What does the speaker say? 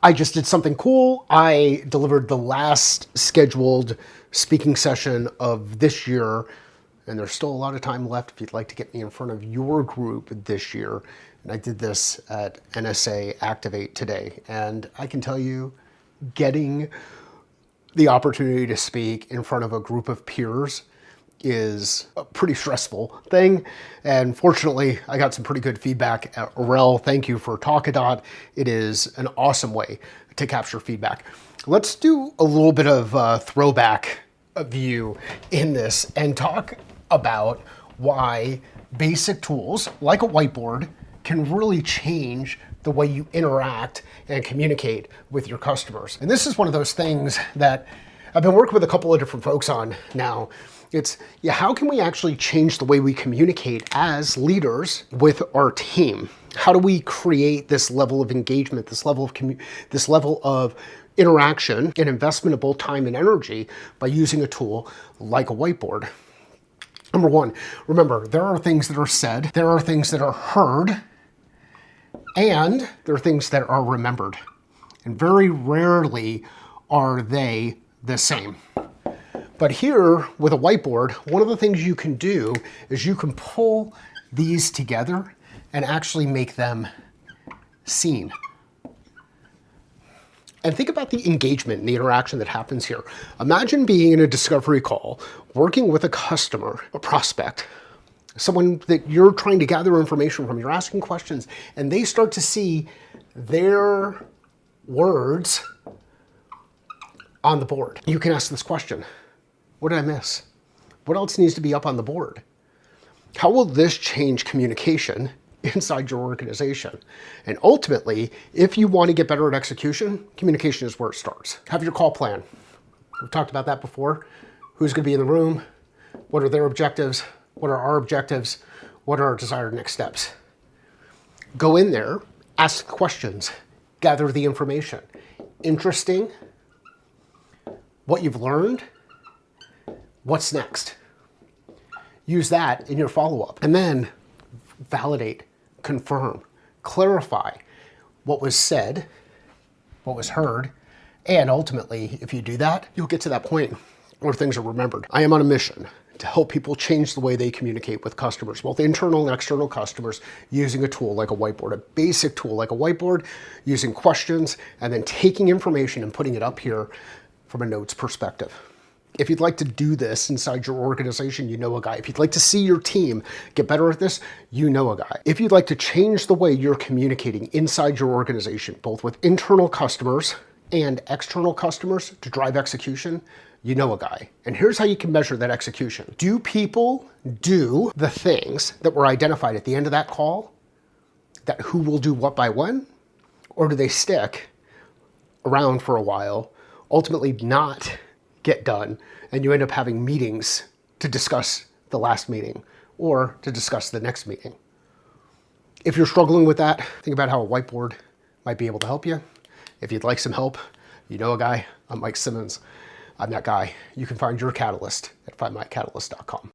I just did something cool. I delivered the last scheduled speaking session of this year, and there's still a lot of time left if you'd like to get me in front of your group this year. And I did this at NSA Activate today, and I can tell you, getting the opportunity to speak in front of a group of peers is a pretty stressful thing. And fortunately, I got some pretty good feedback. Aurel, thank you for Talkadot. It is an awesome way to capture feedback. Let's do a little bit of throwback view in this and talk about why basic tools like a whiteboard can really change the way you interact and communicate with your customers. And this is one of those things that I've been working with a couple of different folks on now. It's, yeah, how can we actually change the way we communicate as leaders with our team? How do we create this level of engagement, this level of interaction and investment of both time and energy by using a tool like a whiteboard? Number one, remember, there are things that are said, there are things that are heard, and there are things that are remembered. And very rarely are they the same. But here with a whiteboard, one of the things you can do is you can pull these together and actually make them seen. And think about the engagement and the interaction that happens here. Imagine being in a discovery call, working with a customer, a prospect, someone that you're trying to gather information from, you're asking questions, and they start to see their words on the board. You can ask this question: what did I miss? What else needs to be up on the board? How will this change communication inside your organization? And ultimately, if you want to get better at execution, communication is where it starts. Have your call plan. We've talked about that before. Who's going to be in the room? What are their objectives? What are our objectives? What are our desired next steps? Go in there, ask questions, gather the information. Interesting, what you've learned, what's next? Use that in your follow-up. And then validate, confirm, clarify what was said, what was heard, and ultimately, if you do that, you'll get to that point where things are remembered. I am on a mission to help people change the way they communicate with customers, both internal and external customers, using a tool like a whiteboard, a basic tool like a whiteboard, using questions, and then taking information and putting it up here from a notes perspective. If you'd like to do this inside your organization, you know a guy. If you'd like to see your team get better at this, you know a guy. If you'd like to change the way you're communicating inside your organization, both with internal customers and external customers to drive execution, you know a guy. And here's how you can measure that execution. Do people do the things that were identified at the end of that call, that who will do what by when? Or do they stick around for a while, ultimately not get done, and you end up having meetings to discuss the last meeting or to discuss the next meeting? If you're struggling with that, think about how a whiteboard might be able to help you. If you'd like some help, you know a guy. I'm Mike Simmons. I'm that guy. You can find your catalyst at findmycatalyst.com.